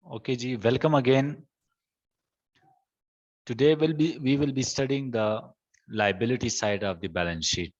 Okay ji, welcome again. Today we will be studying the liability side of the balance sheet.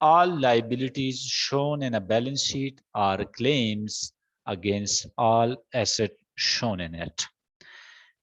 all liabilities shown in a balance sheet are claims against all asset shown in it.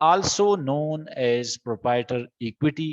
also known as proprietor equity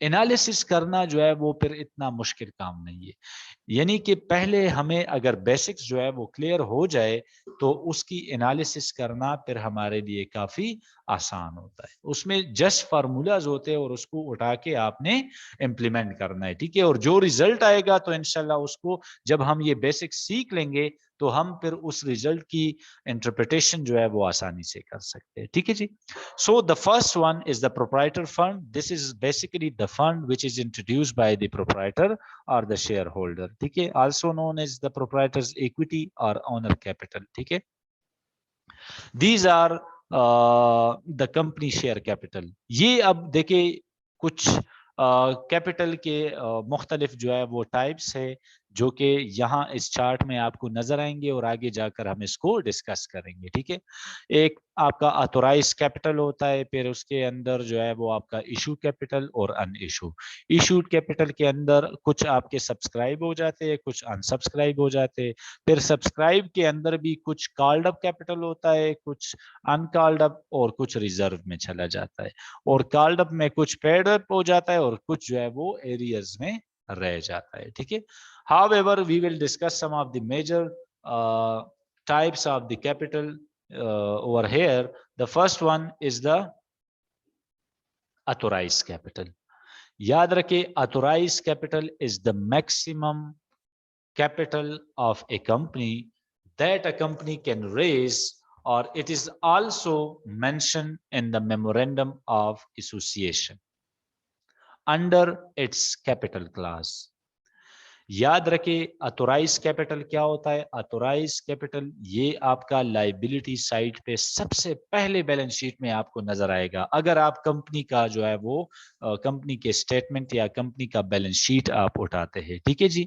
analysis کرنا جو ہے وہ پھر اتنا مشکل کام نہیں ہے. یعنی کہ پہلے ہمیں اگر بیسکس جو ہے وہ کلیئر ہو جائے تو اس کی انالیسس کرنا پھر ہمارے لیے کافی آسان ہوتا ہے. اس میں جسٹ فارمولاز ہوتے ہیں اور اس کو اٹھا کے آپ نے امپلیمنٹ کرنا ہے, ٹھیک ہے. اور جو ریزلٹ آئے گا تو انشاءاللہ اس کو جب ہم یہ بیسک سیکھ لیں گے تو ہم پھر اس ریزلٹ کی انٹرپریٹیشن جو ہے وہ آسانی سے کر سکتے ہیں, ٹھیک ہے جی. So the first one is the proprietor fund. This is basically the fund which is introduced by the proprietor or the shareholder, ٹھیک ہے, also known as the proprietor's equity or owner capital, ٹھیک ہے. These are the company share capital. یہ اب دیکھیں کچھ capital کے مختلف جو ہے وہ ٹائپس ہے جو کہ یہاں اس چارٹ میں آپ کو نظر آئیں گے اور آگے جا کر ہم اس کو ڈسکس کریں گے, ٹھیک ہے. ایک آپ کا آتورائز کیپٹل ہوتا ہے, پھر اس کے اندر جو ہے وہ آپ کا ایشو کیپٹل اور ان ایشو. ایشوڈ کیپٹل کے اندر کچھ آپ کے سبسکرائب ہو جاتے ہیں, کچھ ان سبسکرائب ہو جاتے ہیں. پھر سبسکرائب کے اندر بھی کچھ کالڈ اپ کیپٹل ہوتا ہے, کچھ ان کالڈ اپ اور کچھ ریزرو میں چلا جاتا ہے. اور کالڈ اپ میں کچھ پیڈ اپ ہو جاتا ہے اور کچھ جو ہے وہ ایریاز میں رہ جاتا ہے, ٹھیک ہے. However, we will discuss some of the major types of the capital over here. The first one is the authorized capital. یاد رکھے authorized capital is the maximum capital of a company that a company can raise, or it is also mentioned in the memorandum of association under its capital clause. یاد رکھے authorised capital کیا ہوتا ہے. Authorised capital یہ آپ کا liability side پہ سب سے پہلے بیلنس شیٹ میں آپ کو نظر آئے گا اگر آپ کمپنی کا جو ہے وہ کمپنی کے اسٹیٹمنٹ یا کمپنی کا بیلنس شیٹ آپ اٹھاتے ہیں, ٹھیک ہے جی.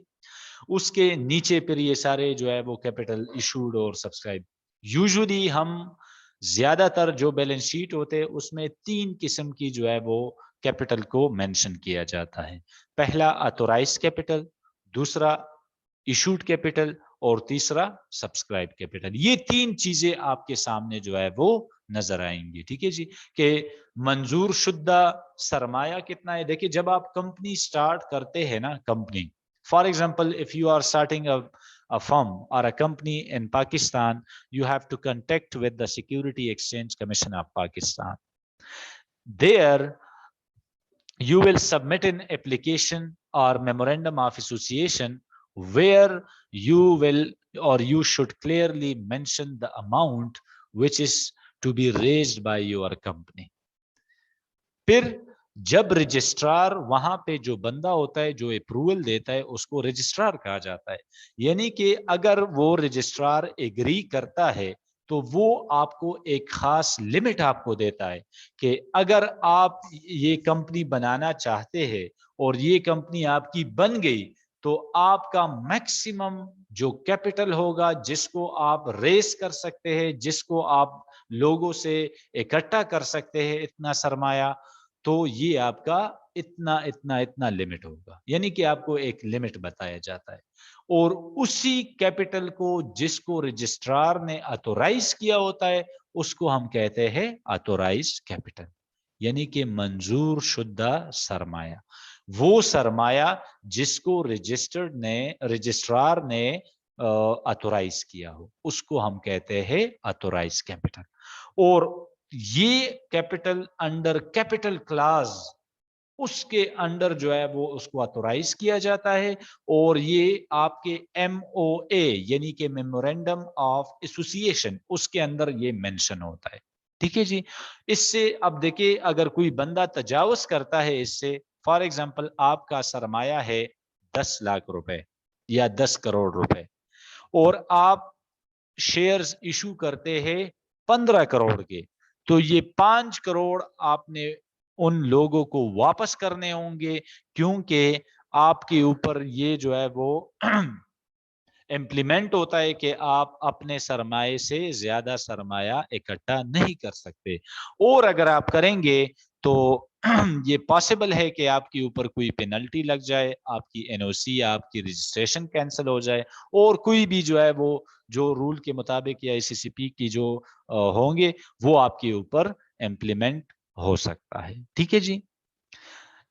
اس کے نیچے پھر یہ سارے جو ہے وہ کیپٹل ایشوڈ اور سبسکرائب. یوزلی ہم زیادہ تر جو بیلنس شیٹ ہوتے ہیں اس میں 3 قسم کی جو ہے وہ کیپٹل کو مینشن کیا جاتا ہے. پہلا اتورائز کیپٹل, دوسرا ایشوڈ کیپٹل اور تیسرا سبسکرائب کیپٹل. یہ 3 چیزیں آپ کے سامنے جو ہے وہ نظر آئیں گی, ٹھیک ہے جی. کہ منظور شدہ سرمایہ کتنا ہے. دیکھیں جب آپ کمپنی سٹارٹ کرتے ہیں نا, company for example if you are starting a firm or a company in Pakistan, you have to contact with the Security Exchange Commission of Pakistan. There you will submit an application or memorandum of association where you will or you should clearly mention the amount which is to be raised by your company. پھر جب registrar وہاں پہ جو بندہ ہوتا ہے جو approval دیتا ہے اس کو رجسٹرار کہا جاتا ہے. یعنی کہ اگر وہ رجسٹرار ایگری کرتا ہے تو وہ آپ کو ایک خاص لمٹ آپ کو دیتا ہے کہ اگر آپ یہ کمپنی بنانا چاہتے ہیں اور یہ کمپنی آپ کی بن گئی تو آپ کا میکسیمم جو کیپٹل ہوگا جس کو آپ ریز کر سکتے ہیں, جس کو آپ لوگوں سے اکٹھا کر سکتے ہیں اتنا سرمایہ, تو یہ آپ کا اتنا لمٹ ہوگا. یعنی کہ آپ کو ایک لمٹ بتایا جاتا ہے اور اسی کیپٹل کو جس کو رجسٹرار نے آتورائز کیا ہوتا ہے اس کو ہم کہتے ہیں آتورائز کیپٹل. یعنی کہ منظور شدہ سرمایہ, وہ سرمایہ جس کو رجسٹرار نے آتورائز کیا ہو اس کو ہم کہتے ہیں آتورائز کیپٹل. اور یہ کیپٹل انڈر کیپٹل کلاز اس کے انڈر جو ہے وہ اس کو آتورائز کیا جاتا ہے اور یہ آپ کے ایم او اے یعنی کہ میمورینڈم آف ایسوسیشن اس کے اندر یہ مینشن ہوتا ہے, ٹھیک ہے جی. اس سے اب دیکھیں اگر کوئی بندہ تجاوز کرتا ہے اس سے, فار ایگزامپل آپ کا سرمایہ ہے 10 لاکھ روپے یا 10 کروڑ روپے اور آپ شیئرز ایشو کرتے ہیں 15 کروڑ کے, تو یہ 5 کروڑ آپ نے ان لوگوں کو واپس کرنے ہوں گے کیونکہ آپ کے اوپر یہ جو ہے وہ امپلیمنٹ ہوتا ہے کہ آپ اپنے سرمایہ سے زیادہ سرمایہ اکٹھا نہیں کر سکتے. اور اگر آپ کریں گے تو یہ پاسبل ہے کہ آپ کے اوپر کوئی پینلٹی لگ جائے, آپ کی این او سی آپ کی رجسٹریشن کینسل ہو جائے اور کوئی بھی جو ہے وہ جو رول کے مطابق یا سی سی پی کی جو ہوں گے وہ آپ کے اوپر امپلیمنٹ ہو سکتا ہے, ٹھیک ہے جی.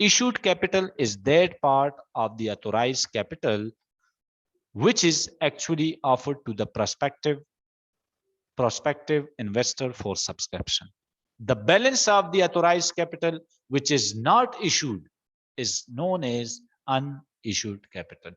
Issued capital is that part of the authorized capital which is actually offered to the prospective investor for subscription. The balance of the authorized capital which is not issued is known as unissued capital.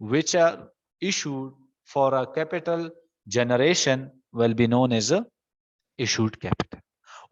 which are issued for a capital generation will be known as a issued capital.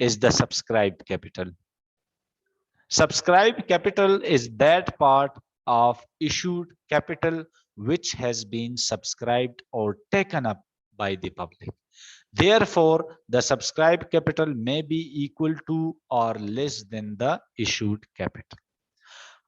is the subscribed capital. Subscribed capital is that part of issued capital which has been subscribed or taken up by the public. Therefore, the subscribed capital may be equal to or less than the issued capital.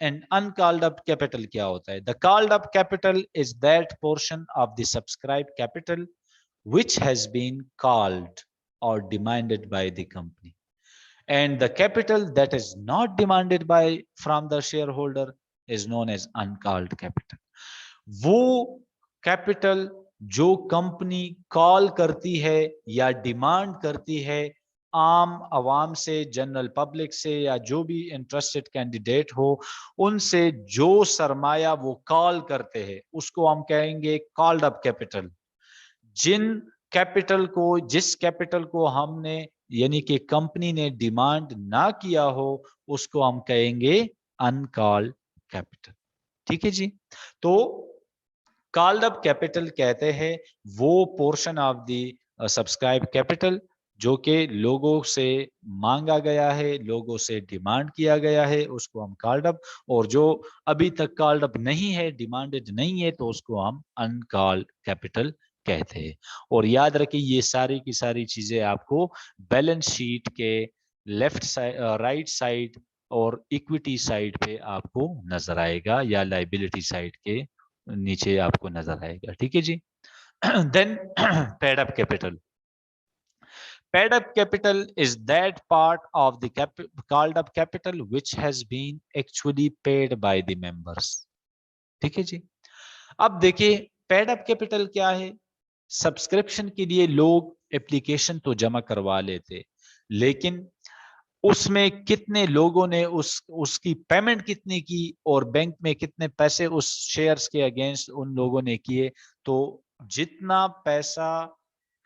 and uncalled up capital کیا ہوتا ہے؟ The called up capital is that portion of the subscribed capital which has been called or demanded by the company. And the capital that is not demanded by from the shareholder is known as uncalled capital. وہ capital جو company کال کرتی ہے یا demand کرتی ہے عام عوام سے، جنرل پبلک سے، یا جو بھی انٹرسٹڈ کینڈیڈیٹ ہو ان سے جو سرمایہ وہ کال کرتے ہیں اس کو ہم کہیں گے کالڈ اپ کیپٹل. جس کیپٹل کو ہم نے یعنی کہ کمپنی نے ڈیمانڈ نہ کیا ہو اس کو ہم کہیں گے انکالڈ کیپٹل. ٹھیک ہے جی. تو کالڈ اپ کیپٹل کہتے ہیں وہ portion of the subscribe capital جو کہ لوگوں سے مانگا گیا ہے، لوگوں سے ڈیمانڈ کیا گیا ہے، اس کو ہم کالڈ اپ، اور جو ابھی تک کالڈ اپ نہیں ہے، ڈیمانڈڈ نہیں ہے، تو اس کو ہم انکالڈ کیپٹل کہتے ہیں. اور یاد رکھیں یہ ساری کی ساری چیزیں آپ کو بیلنس شیٹ کے لیفٹ سائڈ، رائٹ سائڈ اور ایکویٹی سائڈ پہ آپ کو نظر آئے گا، یا لائبلٹی سائڈ کے نیچے آپ کو نظر آئے گا. ٹھیک ہے جی. Then paid up capital. Paid up capital is that part of the called up capital which has been actually paid by the members. ٹھیک ہے جی. اب دیکھیے پیڈ اپ کیپٹل کیا ہے. سبسکرپشن کے لیے لوگ اپلیکیشن تو جمع کروا لیتے، لیکن اس میں کتنے لوگوں نے اس کی پیمنٹ کتنے کی اور بینک میں کتنے پیسے اس شیئرز کے اگینسٹ ان لوگوں نے کیے. تو جتنا پیسہ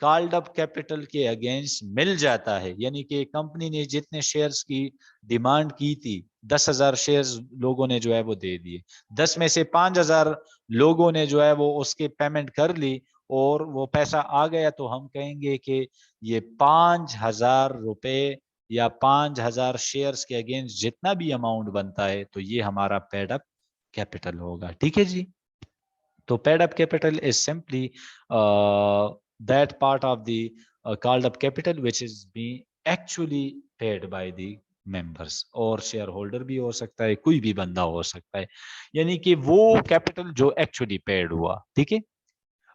کالڈ اپ کیپٹل کے اگینسٹ مل جاتا ہے، یعنی کہ کمپنی نے جتنے شیئرز کی ڈیمانڈ کی تھی، 10,000 شیئرز لوگوں نے جو ہے وہ دے دیے، 10 میں سے 5,000 لوگوں نے جو ہے وہ اس کے پیمنٹ کر لی اور وہ پیسہ آ گیا، تو ہم کہیں گے کہ یہ 5,000 روپے یا 5,000 شیئرز کے اگینسٹ جتنا بھی اماؤنٹ بنتا ہے تو یہ ہمارا پیڈ اپ کیپٹل ہوگا. ٹھیک ہے جی. تو paid up capital is simply that part of the called up capital which is being actually paid by the members. اور شیئر ہولڈر بھی ہو سکتا ہے، کوئی بھی بندہ ہو سکتا ہے، یعنی کہ وہ کیپٹل جو ایکچولی پیڈ ہوا. ٹھیک ہے.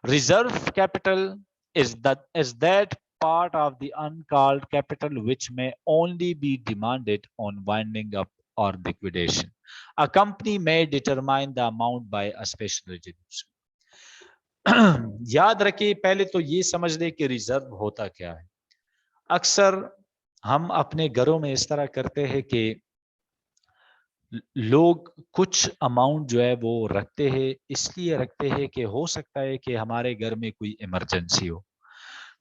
Reserve capital is that part of the uncalled capital which may only be demanded on winding up or liquidation. A company may determine the amount by a special resolution. یاد رکھیں پہلے تو یہ سمجھ لیں کہ ریزرو ہوتا کیا ہے. اکثر ہم اپنے گھروں میں اس طرح کرتے ہیں کہ لوگ کچھ اماؤنٹ جو ہے وہ رکھتے ہیں، اس لیے رکھتے ہیں کہ ہو سکتا ہے کہ ہمارے گھر میں کوئی ایمرجنسی ہو،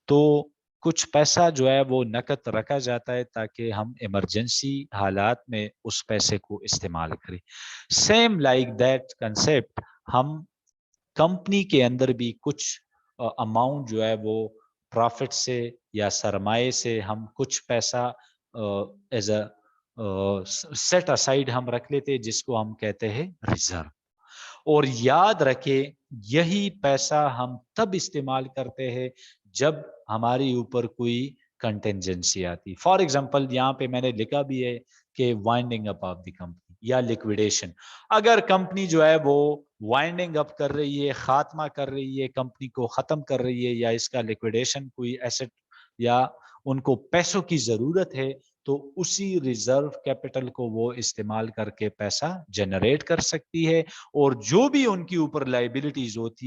تو کچھ پیسہ جو ہے وہ نقد رکھا جاتا ہے تاکہ ہم ایمرجنسی حالات میں اس پیسے کو استعمال کریں. سیم لائک دیٹ کنسیپٹ ہم کمپنی کے اندر بھی کچھ اماؤنٹ جو ہے وہ پروفٹ سے یا سرمایے سے ہم کچھ پیسہ ایز اے سیٹ اسائڈ ہم رکھ لیتے جس کو ہم کہتے ہیں ریزرو. اور یاد رکھے یہی پیسہ ہم تب استعمال کرتے ہیں جب ہماری اوپر کوئی کنٹینجنسی آتی. فار ایگزامپل یہاں پہ میں نے لکھا بھی ہے کہ winding up of the company یا لیکویڈیشن. اگر کمپنی جو ہے وہ وائنڈنگ اپ کر رہی ہے، خاتمہ کر رہی ہے، کمپنی کو ختم کر رہی ہے، یا اس کا لیکویڈیشن کوئی ایسٹ یا ان کو پیسوں کی ضرورت ہے، تو اسی ریزرو کیپٹل کو وہ استعمال کر کے پیسہ جنریٹ کر سکتی ہے، اور جو بھی ان کی اوپر لائبلٹیز ہوتی